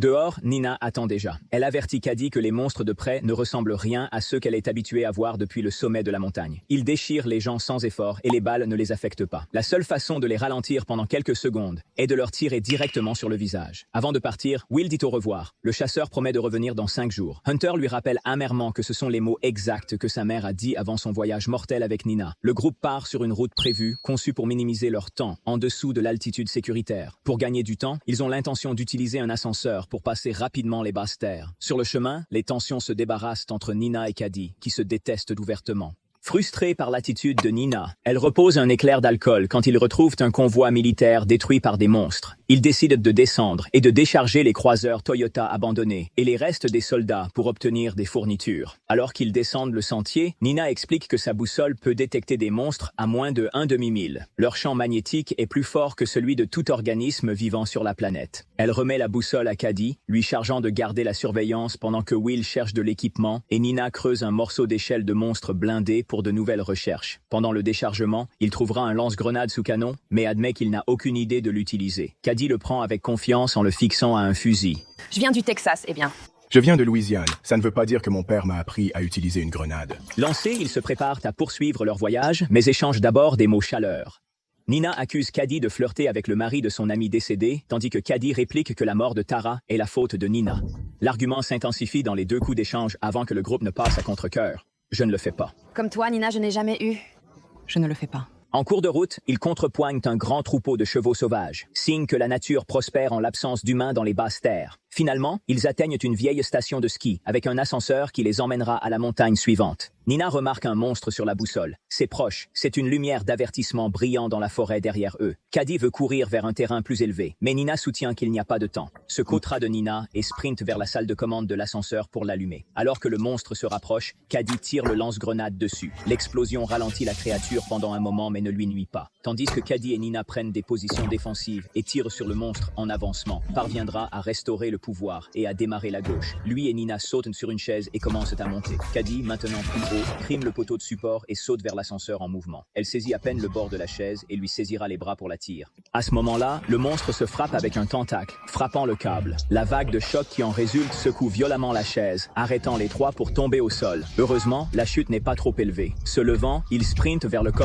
Dehors, Nina attend déjà. Elle avertit Caddy que les monstres de près ne ressemblent rien à ceux qu'elle est habituée à voir depuis le sommet de la montagne. Ils déchirent les gens sans effort et les balles ne les affectent pas. La seule façon de les ralentir pendant quelques secondes est de leur tirer directement sur le visage. Avant de partir, Will dit au revoir. Le chasseur promet de revenir dans 5 jours. Hunter lui rappelle amèrement que ce sont les mots exacts que sa mère a dit avant son voyage mortel avec Nina. Le groupe part sur une route prévue, conçue pour minimiser leur temps, en dessous de l'altitude sécuritaire. Pour gagner du temps, ils ont l'intention d'utiliser un ascenseur pour passer rapidement les basses terres. Sur le chemin, les tensions se débarrassent entre Nina et Caddy, qui se détestent ouvertement. Frustrée par l'attitude de Nina, elle repose un éclair d'alcool quand ils retrouvent un convoi militaire détruit par des monstres. Ils décident de descendre et de décharger les croiseurs Toyota abandonnés et les restes des soldats pour obtenir des fournitures. Alors qu'ils descendent le sentier, Nina explique que sa boussole peut détecter des monstres à moins de 1 demi-mille. Leur champ magnétique est plus fort que celui de tout organisme vivant sur la planète. Elle remet la boussole à Caddy, lui chargeant de garder la surveillance pendant que Will cherche de l'équipement et Nina creuse un morceau d'échelle de monstres blindés pour de nouvelles recherches. Pendant le déchargement, il trouvera un lance-grenade sous canon, mais admet qu'il n'a aucune idée de l'utiliser. Caddy le prend avec confiance en le fixant à un fusil. Je viens du Texas, eh bien. Je viens de Louisiane. Ça ne veut pas dire que mon père m'a appris à utiliser une grenade. Lancés, ils se préparent à poursuivre leur voyage, mais échangent d'abord des mots chaleurs. Nina accuse Caddy de flirter avec le mari de son ami décédé, tandis que Caddy réplique que la mort de Tara est la faute de Nina. L'argument s'intensifie dans les 2 coups d'échange avant que le groupe ne passe à contre-cœur. Je ne le fais pas. Comme toi, Nina, je n'ai jamais eu. Je ne le fais pas. En cours de route, ils contrepoignent un grand troupeau de chevaux sauvages, signe que la nature prospère en l'absence d'humains dans les basses terres. Finalement, ils atteignent une vieille station de ski, avec un ascenseur qui les emmènera à la montagne suivante. Nina remarque un monstre sur la boussole. C'est proche, c'est une lumière d'avertissement brillant dans la forêt derrière eux. Caddy veut courir vers un terrain plus élevé, mais Nina soutient qu'il n'y a pas de temps. Se côtera de Nina et sprint vers la salle de commande de l'ascenseur pour l'allumer. Alors que le monstre se rapproche, Caddy tire le lance-grenade dessus. L'explosion ralentit la créature pendant un moment mais ne lui nuit pas. Tandis que Caddy et Nina prennent des positions défensives et tirent sur le monstre en avancement, parviendra à restaurer le pouvoir et à démarrer la gauche. Lui et Nina sautent sur une chaise et commencent à monter. Caddy, maintenant plus haut, crime le poteau de support et saute vers l'ascenseur en mouvement. Elle saisit à peine le bord de la chaise et lui saisira les bras pour la tirer. À ce moment-là, le monstre se frappe avec un tentacle, frappant le câble. La vague de choc qui en résulte secoue violemment la chaise, arrêtant les 3 pour tomber au sol. Heureusement, la chute n'est pas trop élevée. Se levant, il sprinte vers le corps